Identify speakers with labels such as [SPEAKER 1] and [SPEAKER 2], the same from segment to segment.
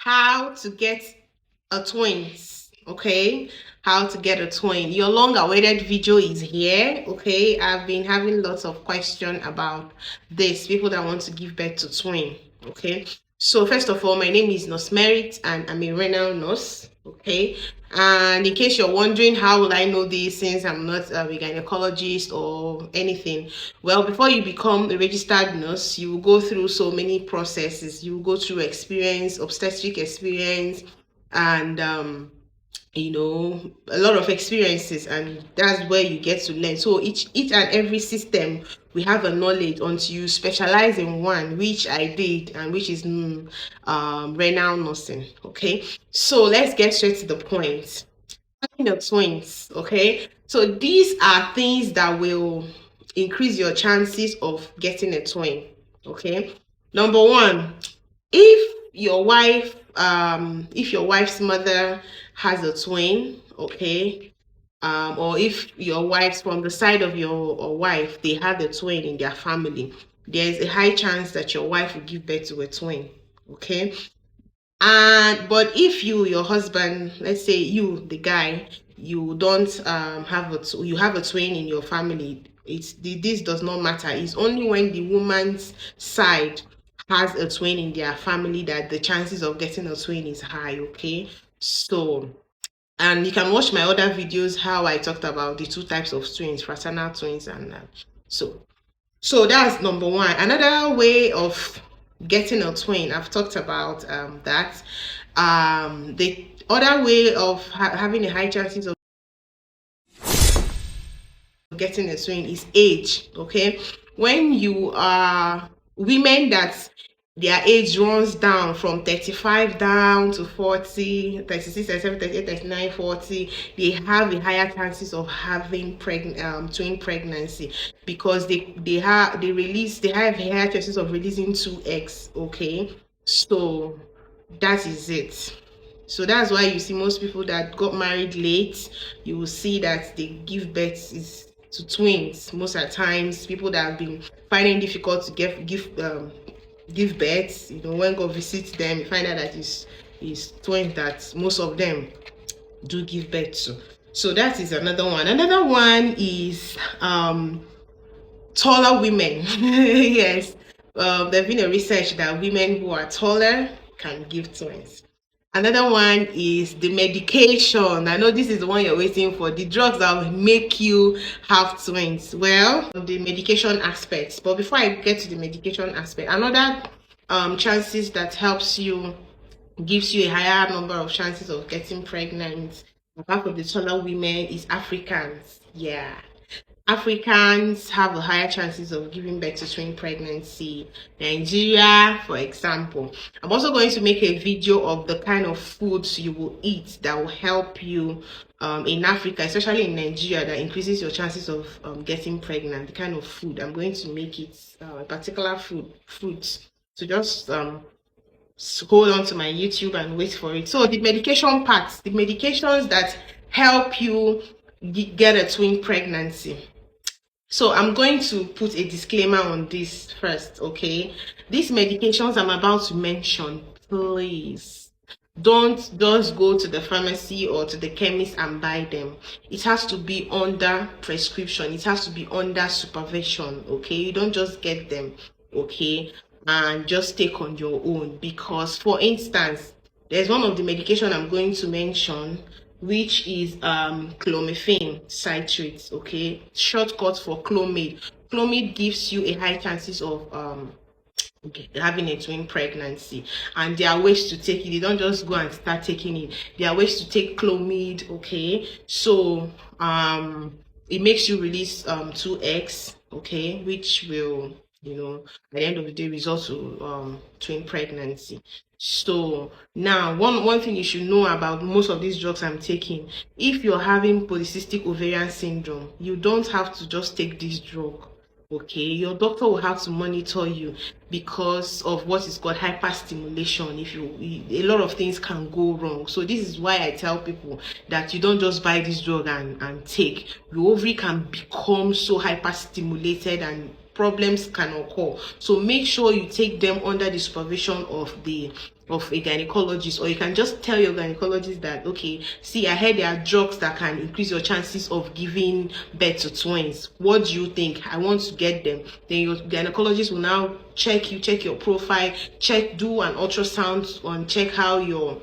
[SPEAKER 1] how to get a twins. Okay, how to get a twin. Your long awaited video is here. Okay, I've been having lots of questions about this, people that want to give birth to twin. Okay, so first of all, my name is Nurse Merit and I'm a renal nurse. Okay, and in case you're wondering how will I know this, since I'm not a gynecologist or anything, well, before you become a registered nurse, you will go through so many processes. You will go through experience, obstetric experience, and a lot of experiences, and that's where you get to learn. So each and every system, we have a knowledge until you specialize in one, which I did, and which is renal nursing. Okay, so let's get straight to the point. Having twins. Okay, so these are things that will increase your chances of getting a twin. Okay, number one, if your wife's mother has a twin, okay, or if your wife's from the side of your wife, they have a twin in their family, there's a high chance that your wife will give birth to a twin. Okay, and but if your husband, let's say you, the guy, you don't you have a twin in your family, this does not matter. It's only when the woman's side has a twin in their family that the chances of getting a twin is high. Okay, so, and you can watch my other videos how I talked about the two types of twins, fraternal twins, and so that's number one. Another way of getting a twin, I've talked about that. The other way of having a high chances of getting a twin is age. Okay, when you are women that their age runs down from 35 down to 40, 36, 37, 38, 39, 40, they have a higher chances of having twin pregnancy, because they have higher chances of releasing two eggs. Okay, so that is it. So that's why you see most people that got married late, you will see that they give birth to twins. Most of the times, people that have been finding difficult to give birth, when God visits them, you find out that it's twins that most of them do give birth to. So that is another one. Another one is taller women. Yes, there's been a research that women who are taller can give twins. Another one is the medication. I know this is the one you're waiting for, the drugs that will make you have twins. Well, the medication aspects, but before I get to the medication aspect, another chances that gives you a higher number of chances of getting pregnant, apart from the taller women, is Africans. Yeah, Africans have a higher chances of giving birth to twin pregnancy. Nigeria, for example. I'm also going to make a video of the kind of foods you will eat that will help you in Africa, especially in Nigeria, that increases your chances of getting pregnant. The kind of food, I'm going to make it a particular fruits. So just hold on to my YouTube and wait for it. So the medication parts, the medications that help you get a twin pregnancy. So I'm going to put a disclaimer on this first. Okay, these medications I'm about to mention, please don't just go to the pharmacy or to the chemist and buy them. It has to be under prescription, it has to be under supervision. Okay, you don't just get them, okay, and just take on your own. Because, for instance, there's one of the medication I'm going to mention, which is Clomiphene citrate. Okay, shortcut for Clomid. Clomid gives you a high chances of having a twin pregnancy, and there are ways to take it. You don't just go and start taking it. There are ways to take Clomid. Okay, so it makes you release two eggs, okay, which will, at the end of the day, result to twin pregnancy. So now, one thing you should know about most of these drugs I'm taking: if you're having polycystic ovarian syndrome, you don't have to just take this drug. Okay, your doctor will have to monitor you because of what is called hyperstimulation. A lot of things can go wrong. So this is why I tell people that you don't just buy this drug and take. Your ovary can become so hyperstimulated, and problems can occur. So make sure you take them under the supervision of a gynecologist, or you can just tell your gynecologist that, okay, see, I heard there are drugs that can increase your chances of giving birth to twins. What do you think? I want to get them. Then your gynecologist will now check your profile, do an ultrasound on, check how your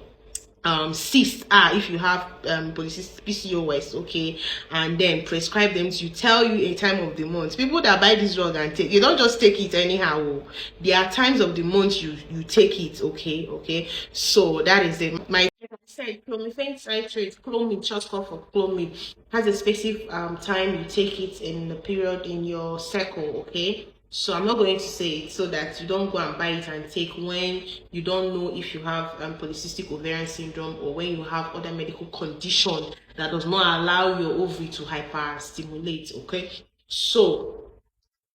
[SPEAKER 1] cysts are, if you have polycystic PCOS, okay, and then prescribe them to you, tell you a time of the month. People that buy this drug and take, you don't just take it anyhow. There are times of the month you take it, okay. So that is it. My said clomiphene citrate, clomid, short call for clomid, has a specific time you take it in the period in your cycle, okay. So I'm not going to say it so that you don't go and buy it and take when you don't know if you have polycystic ovarian syndrome, or when you have other medical condition that does not allow your ovary to hyperstimulate, okay. So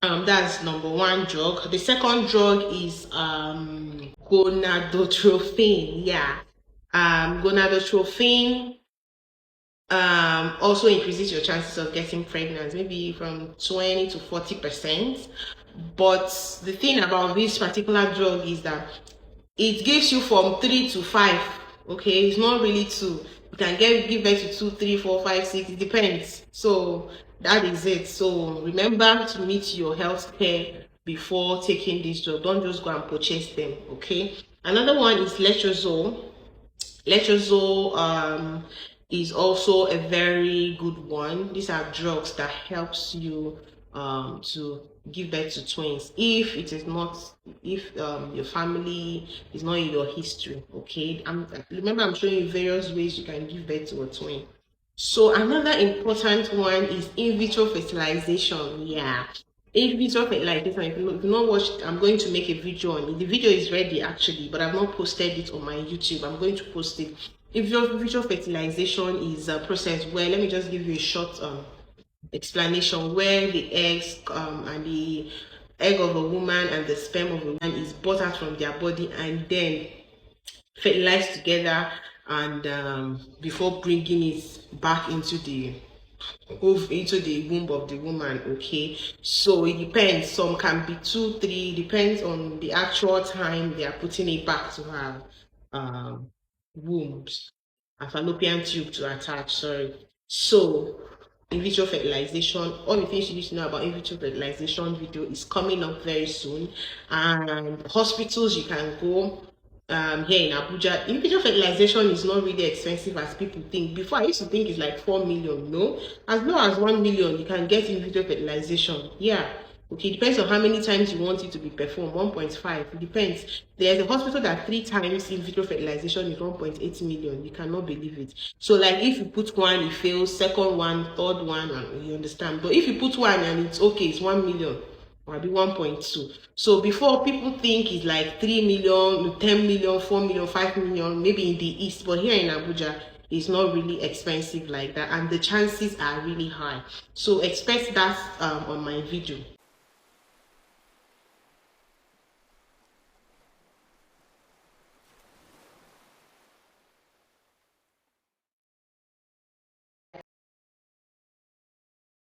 [SPEAKER 1] that's number one drug. The second drug is gonadotrophin. Yeah, gonadotrophin also increases your chances of getting pregnant, maybe from 20 to 40%. But the thing about this particular drug is that it gives you from 3 to 5. Okay, it's not really 2. You can give birth to 2, 3, 4, 5, 6. It depends. So that is it. So remember to meet your health care before taking this drug. Don't just go and purchase them. Okay. Another one is letrozole. Letrozole is also a very good one. These are drugs that helps you to give birth to twins if it is not, if your family is not in your history, okay. Remember, I'm showing you various ways you can give birth to a twin. So another important one is in vitro fertilization. Yeah, in vitro fertilization, if you not watched, I'm going to make a video on it. The video is ready actually, but I've not posted it on my YouTube. I'm going to post it. In vitro fertilization is a process where, let me just give you a short explanation, where the eggs and the egg of a woman and the sperm of a woman is brought out from their body and then fertilized together, and before bringing it back into the womb of the woman, okay. So it depends, some can be 2, 3, depends on the actual time they are putting it back to her wombs, a fallopian tube to attach, sorry. So in vitro fertilization, all the things you need to know about in vitro fertilization video is coming up very soon, and hospitals you can go here in Abuja. In vitro fertilization is not really expensive as people think. Before, I used to think it's like 4 million. No, as low as 1 million you can get in vitro fertilization. Yeah, okay, depends on how many times you want it to be performed. 1.5, it depends. There's a hospital that 3 times in vitro fertilization is 1.8 million. You cannot believe it. So like, if you put one, it fails, second one, third one, and you understand. But if you put one and it's okay, it's 1 million. Or be 1.2. So before, people think it's like 3 million, 10 million, 4 million, 5 million, maybe in the east, but here in Abuja, it's not really expensive like that, and the chances are really high. So expect that on my video.